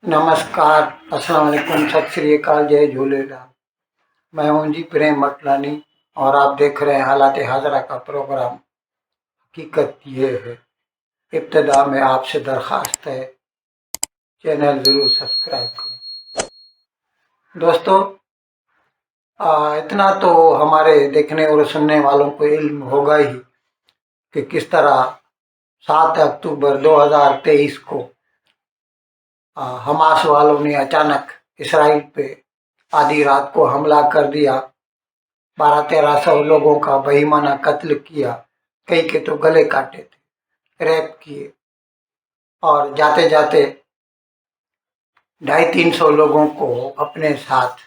नमस्कार, अस्सलाम वालेकुम, सत श्री अकाल, जय झूलेलाल। मैं हूं जी प्रेम मटलानी और आप देख रहे हैं हालात हाजरा का प्रोग्राम। हकीकत ये है, इब्तदा में आपसे दरख्वास्त है, चैनल ज़रूर सब्सक्राइब करें। दोस्तों, इतना तो हमारे देखने और सुनने वालों को इल्म होगा ही कि किस तरह 7 अक्टूबर 2023 को हमास वालों ने अचानक इसराइल पे आधी रात को हमला कर दिया। 1200-1300 लोगों का बेईमाना कत्ल किया, कई के तो गले काटे थे, रेप किए और जाते जाते 250-300 लोगों को अपने साथ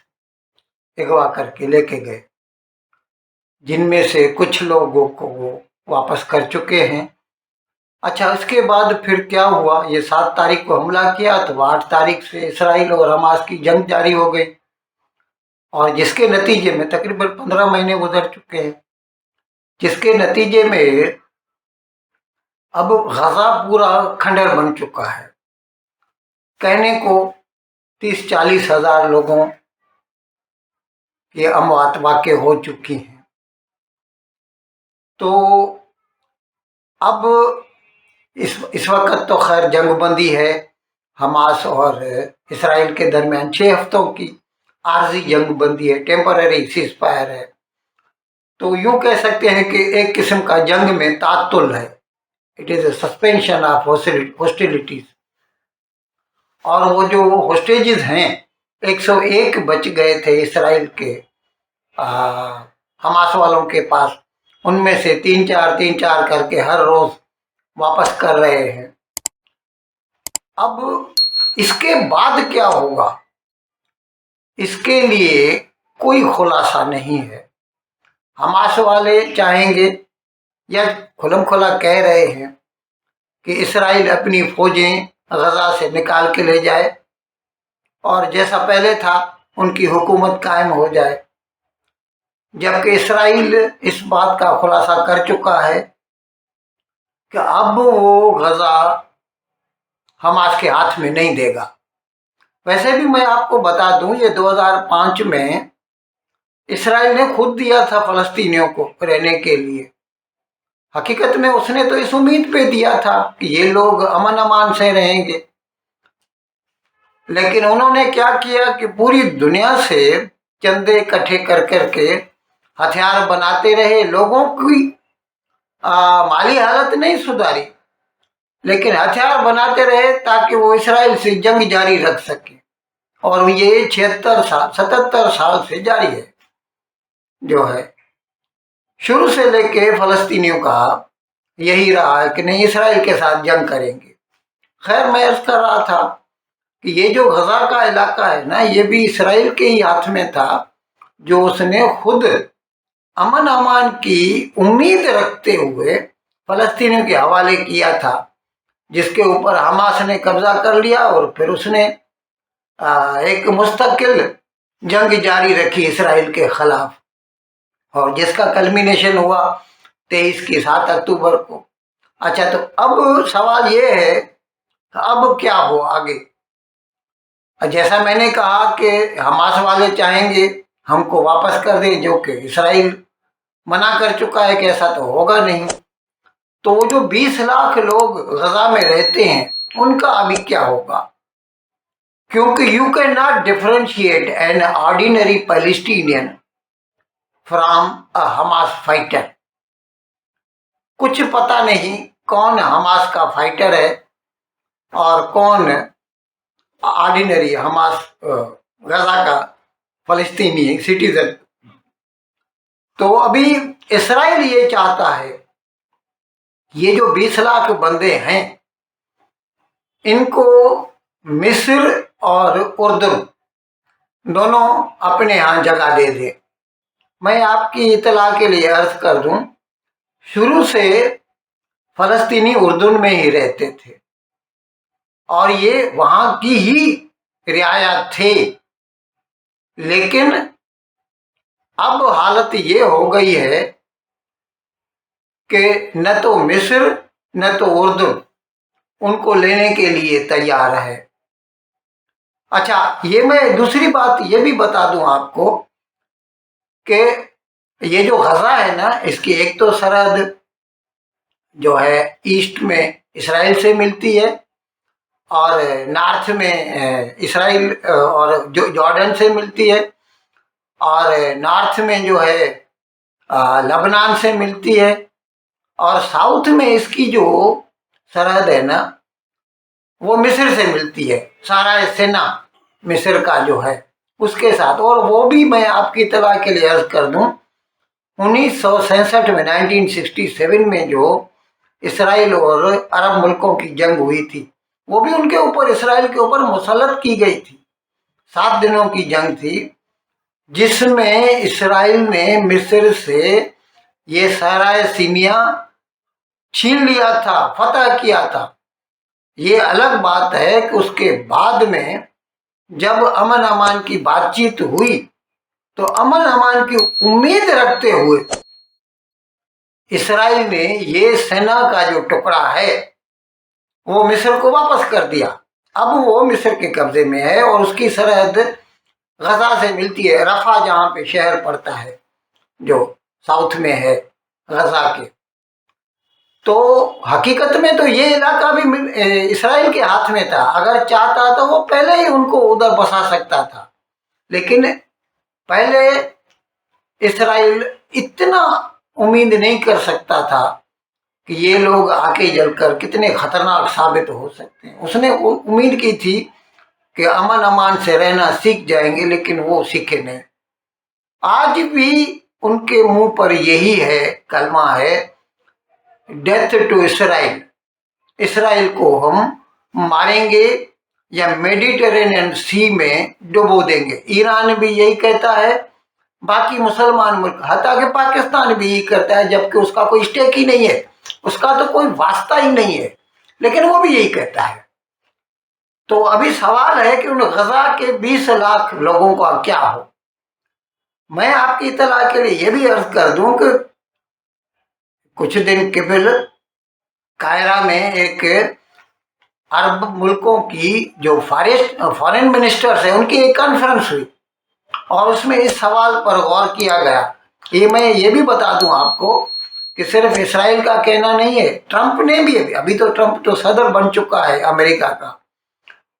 अगवा करके लेके गए, जिनमें से कुछ लोगों को वो वापस कर चुके हैं। अच्छा, इसके बाद फिर क्या हुआ? ये 7 तारीख को हमला किया तो 8 तारीख से इसराइल और हमास की जंग जारी हो गई, और जिसके नतीजे में तकरीबन 15 महीने गुजर चुके हैं, जिसके नतीजे में अब गजा पूरा खंडर बन चुका है। कहने को 30-40 हजार लोगों की अमवात वाक़ हो चुकी हैं। तो अब इस वक्त तो खैर जंगबंदी है, हमास और इसराइल के दरमियान 6 हफ्तों की आर्जी जंगबंदी है, टेम्पररी सीज फायर है। तो यूं कह सकते हैं कि एक किस्म का जंग में तातुल है, it is a suspension of hostilities. और वो जो होस्टेजेस हैं, 101 बच गए थे इसराइल के हमास वालों के पास, उनमें से 3-4 करके हर रोज वापस कर रहे हैं। अब इसके बाद क्या होगा, इसके लिए कोई खुलासा नहीं है। हमास वाले चाहेंगे या खुलम खुला कह रहे हैं कि इसराइल अपनी फौजें गजा से निकाल के ले जाए और जैसा पहले था उनकी हुकूमत कायम हो जाए, जबकि इसराइल इस बात का खुलासा कर चुका है कि अब वो गजा हमास के हाथ में नहीं देगा। वैसे भी मैं आपको बता दूं, ये 2005 में इसराइल ने खुद दिया था फलस्तीनियों को रहने के लिए। हकीकत में उसने तो इस उम्मीद पे दिया था कि ये लोग अमन अमान से रहेंगे, लेकिन उन्होंने क्या किया कि पूरी दुनिया से चंदे इकट्ठे कर करके हथियार बनाते रहे। लोगों की माली हालत नहीं सुधारी, लेकिन हथियार बनाते रहे ताकि वो इसराइल से जंग जारी रख सके। और ये 77 साल से जारी है, जो है शुरू से लेके फलस्तीनियों का यही रहा है कि नहीं, इसराइल के साथ जंग करेंगे। खैर, मैं अर्ज कर रहा था कि ये जो गजा का इलाका है ना, ये भी इसराइल के ही हाथ में था, जो उसने खुद अमन अमान की उम्मीद रखते हुए फलस्तीनियों के हवाले किया था, जिसके ऊपर हमास ने कब्जा कर लिया और फिर उसने एक मुस्तकिल जंग जारी रखी इसराइल के खिलाफ, और जिसका कल्मिनेशन हुआ 23 की 7 अक्टूबर को। अच्छा, तो अब सवाल ये है, अब क्या हो आगे? जैसा मैंने कहा कि हमास वाले चाहेंगे हमको वापस कर दे, जो कि इसराइल मना कर चुका है कि ऐसा तो होगा नहीं। तो वो जो 20 लाख लोग गजा में रहते हैं, उनका अभी क्या होगा? क्योंकि you can not differentiate an ordinary Palestinian from a Hamas fighter. कुछ पता नहीं कौन हमास का फाइटर है और कौन ऑर्डिनरी हमास गजा का फलस्तीनी सिटीजन। तो अभी इसराइल ये चाहता है, ये जो 20 लाख बंदे हैं, इनको मिस्र और उर्दू दोनों अपने यहाँ जगह दे दे। मैं आपकी इतला के लिए अर्ज कर दूं, शुरू से फलस्तीनी उर्दू में ही रहते थे और ये वहां की ही रियायत थे, लेकिन अब हालत ये हो गई है कि न तो मिस्र न तो उर्दू उनको लेने के लिए तैयार है। अच्छा, ये मैं दूसरी बात ये भी बता दूं आपको कि ये जो गजा है ना, इसकी एक तो सरहद जो है ईस्ट में इसराइल से मिलती है, और नॉर्थ में इसराइल और जो जॉर्डन से मिलती है, और नॉर्थ में जो है लबनान से मिलती है, और साउथ में इसकी जो सरहद है ना वो मिस्र से मिलती है, सारा सेना मिस्र का जो है उसके साथ। और वो भी मैं आपकी इत्तला के लिए अर्ज कर दूं, 1967 में 1967 में जो इसराइल और अरब मुल्कों की जंग हुई थी, वो भी उनके ऊपर, इसराइल के ऊपर मुसल्लत की गई थी। 7 दिनों की जंग थी जिसमें इसराइल ने मिस्र से ये सारा सीनिया छीन लिया था, फतह किया था। ये अलग बात है कि उसके बाद में जब अमन अमान की बातचीत हुई तो अमन अमान की उम्मीद रखते हुए इसराइल ने ये सेना का जो टुकड़ा है वो मिस्र को वापस कर दिया। अब वो मिस्र के कब्जे में है और उसकी सरहद गजा से मिलती है, रफा जहां पे शहर पड़ता है जो साउथ में है गजा के। तो हकीकत में तो ये इलाका भी इसराइल के हाथ में था, अगर चाहता तो वो पहले ही उनको उधर बसा सकता था, लेकिन पहले इसराइल इतना उम्मीद नहीं कर सकता था कि ये लोग आके जलकर कितने खतरनाक साबित हो सकते हैं। उसने उम्मीद की थी कि अमन अमान से रहना सीख जाएंगे, लेकिन वो सीखे नहीं। आज भी उनके मुंह पर यही है, कलमा है, डेथ टू इसराइल। इसराइल को हम मारेंगे या मेडिटेरेनियन सी में डुबो देंगे। ईरान भी यही कहता है, बाकी मुसलमान मुल्क, हत्या कि पाकिस्तान भी यही करता है, जबकि उसका कोई स्टेक ही नहीं है, उसका तो कोई वास्ता ही नहीं है, लेकिन वो भी यही कहता है। तो अभी सवाल है कि उन गजा के 20 लाख लोगों का क्या हो। मैं आपकी इत्तला के लिए ये भी अर्ज कर दूं कि कुछ दिन कबल कायरा में एक अरब मुल्कों की जो फॉरेन मिनिस्टर्स है उनकी एक कॉन्फ्रेंस हुई और उसमें इस सवाल पर गौर किया गया। ये मैं ये भी बता दूं आपको कि सिर्फ इसराइल का कहना नहीं है, ट्रंप ने भी, अभी तो ट्रंप तो सदर बन चुका है अमेरिका का,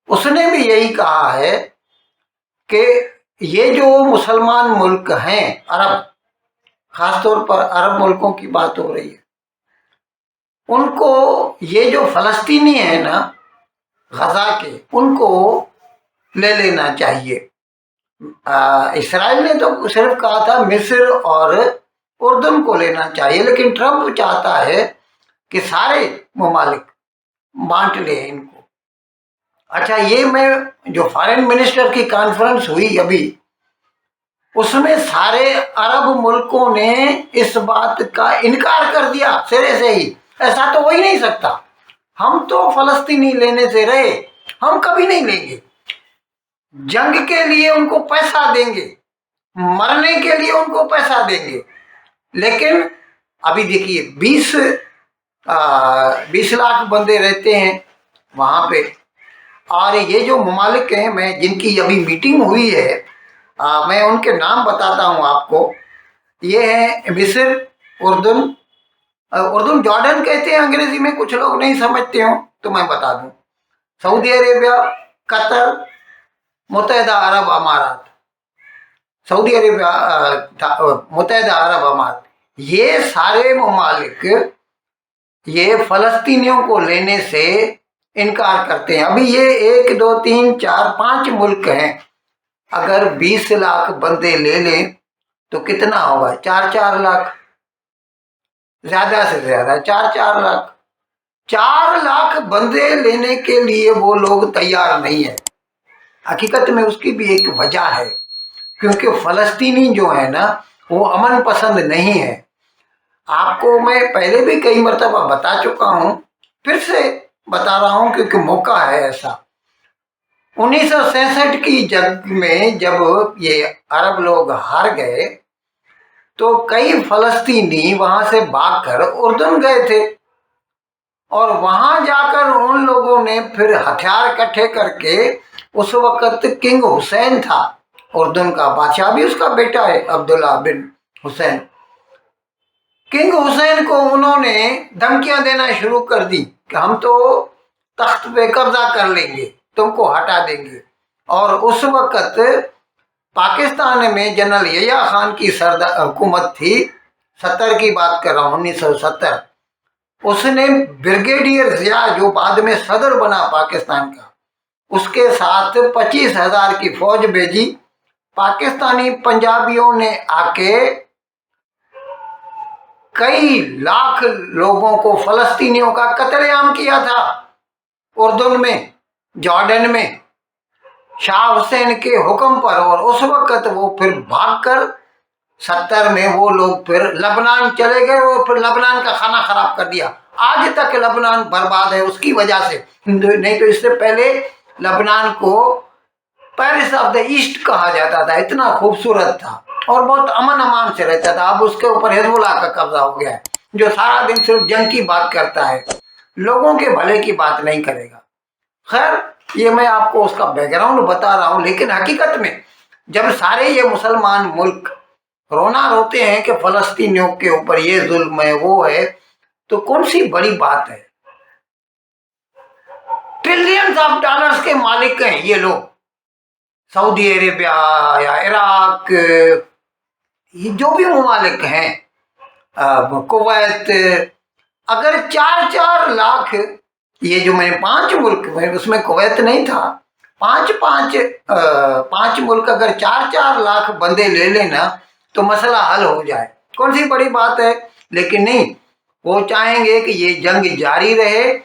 उसने भी यही कहा है कि ये जो मुसलमान मुल्क हैं अरब, खासतौर पर अरब मुल्कों की बात हो रही है, उनको ये जो फलस्तीनी है ना गजा के, उनको ले लेना चाहिए। इसराइल ने तो सिर्फ कहा था मिस्र और उर्दन को लेना चाहिए, लेकिन ट्रंप चाहता है कि सारे ममालिक बांट ले इनको। अच्छा, ये मैं जो फॉरेन मिनिस्टर की कॉन्फ्रेंस हुई अभी, उसमें सारे अरब मुल्कों ने इस बात का इनकार कर दिया सिरे से ही, ऐसा तो हो ही नहीं सकता, हम तो फलस्तीनी लेने से रहे, हम कभी नहीं लेंगे। जंग के लिए उनको पैसा देंगे, मरने के लिए उनको पैसा देंगे, लेकिन अभी देखिए 20 लाख बंदे रहते हैं वहां पे, और ये जो ममालिक हैं, मैं जिनकी अभी मीटिंग हुई है, मैं उनके नाम बताता हूं आपको। ये है मिस्र, उर्दन, उर्दन जॉर्डन कहते हैं अंग्रेजी में, कुछ लोग नहीं समझते हो तो मैं बता दूं, सऊदी अरेबिया, कतर, मुत्तहिदा अरब अमारात, सऊदी अरेबिया, मुत्तहिदा अरब अमारात, ये सारे ममालिक ये फलस्तीनियों को लेने से इनकार करते हैं। अभी ये 1 2 3 4 5 मुल्क हैं, अगर 20 लाख बंदे ले लें तो कितना होगा, 4 लाख, ज्यादा से ज्यादा 4 लाख। 4 लाख बंदे लेने के लिए वो लोग तैयार नहीं है। हकीकत में उसकी भी एक वजह है, क्योंकि फलस्तीनी जो है ना वो अमन पसंद नहीं है। आपको मैं पहले भी कई मरतबा बता चुका हूं, फिर से बता रहा हूं क्योंकि मौका है ऐसा। 1967 की जंग में जब ये अरब लोग हार गए तो कई फलस्तीनी वहां से भागकर उर्दन गए थे, اور وہاں جا کر ان لوگوں نے پھر ہتھیار اکٹھے کر کے، اس وقت کنگ حسین تھا اردن کا بادشاہ، بھی اس کا بیٹا ہے عبداللہ بن حسین، کنگ حسین کو انہوں نے دھمکیاں دینا شروع کر دی کہ ہم تو تخت پہ قبضہ کر لیں گے، تم کو ہٹا دیں گے۔ اور اس وقت پاکستان میں جنرل یحییٰ خان کی حکومت تھی، 70 کی بات کر رہا ہوں، 1970۔ اس نے بریگیڈیئر ضیاء، جو بعد میں صدر بنا پاکستان کا، اس کے ساتھ 25,000 کی فوج بھیجی۔ پاکستانی پنجابیوں نے آ کے کئی لاکھ لوگوں کو، فلسطینیوں کا قتل عام کیا تھا اردن میں، جارڈن میں، شاہ حسین کے حکم پر۔ اور اس وقت وہ پھر بھاگ کر 70 میں وہ لوگ پھر لبنان چلے گئے، اور پھر لبنان کا کھانا خراب کر دیا۔ آج تک لبنان برباد ہے اس کی وجہ سے، نہیں تو اس سے پہلے لبنان کو پیرس آف دا ایسٹ کہا جاتا تھا، اتنا خوبصورت تھا اور بہت امن امان سے رہتا تھا۔ اب اس کے اوپر حزب اللہ کا قبضہ ہو گیا ہے، جو سارا دن صرف جنگ کی بات کرتا ہے، لوگوں کے بھلے کی بات نہیں کرے گا۔ خیر، یہ میں آپ کو اس کا بیک گراؤنڈ بتا رہا ہوں، لیکن حقیقت میں جب سارے یہ مسلمان ملک رونا روتے ہیں کہ فلسطینیوں کے اوپر یہ ظلم ہے، وہ ہے، تو کون سی بڑی بات ہے؟ ٹریلینز آف ڈالرز کے مالک ہیں یہ لوگ، سعودی عربیہ یا عراق، یہ جو بھی ممالک ہیں، کویت، اگر 4 لاکھ، یہ جو میں نے 5 ملک، اس میں کویت نہیں تھا، 5 ملک اگر 4 لاکھ بندے لے لینا تو مسئلہ حل ہو جائے، کون سی بڑی بات ہے؟ لیکن نہیں، وہ چاہیں گے کہ یہ جنگ جاری رہے،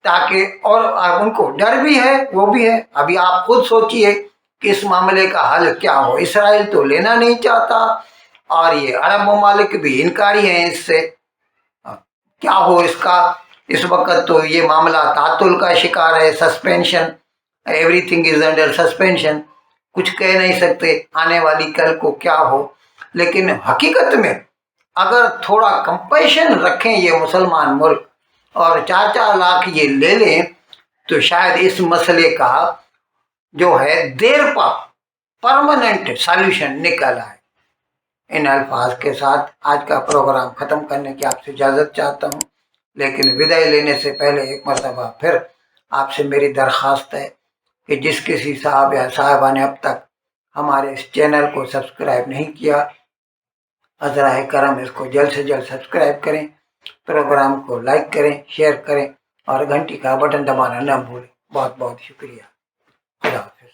تاکہ، اور ان کو ڈر بھی ہے، وہ بھی ہے۔ ابھی آپ خود سوچئے کہ اس معاملے کا حل کیا ہو۔ اسرائیل تو لینا نہیں چاہتا، اور یہ عرب ممالک بھی انکاری ہیں اس سے، کیا ہو اس کا۔ اس وقت تو یہ معاملہ تعطل کا شکار ہے، suspension, every thing is under suspension, کچھ کہہ نہیں سکتے آنے والی کل کو کیا ہو۔ لیکن حقیقت میں اگر تھوڑا کمپیشن رکھیں یہ مسلمان ملک، اور 4 لاکھ یہ لے لیں، تو شاید اس مسئلے کا جو ہے دیر پا پرماننٹ سالوشن نکل آئے۔ ان الفاظ کے ساتھ آج کا پروگرام ختم کرنے کی آپ سے اجازت چاہتا ہوں، لیکن ودائی لینے سے پہلے ایک مرتبہ پھر آپ سے میری درخواست ہے کہ جس کسی صاحب یا صاحبہ نے اب تک ہمارے اس چینل کو سبسکرائب نہیں کیا، عذرائے کرم اس کو جلد سے جلد سبسکرائب کریں، پروگرام کو لائک کریں، شیئر کریں، اور گھنٹی کا بٹن دبانا نہ بھولیں۔ بہت بہت شکریہ۔ خدا حافظ۔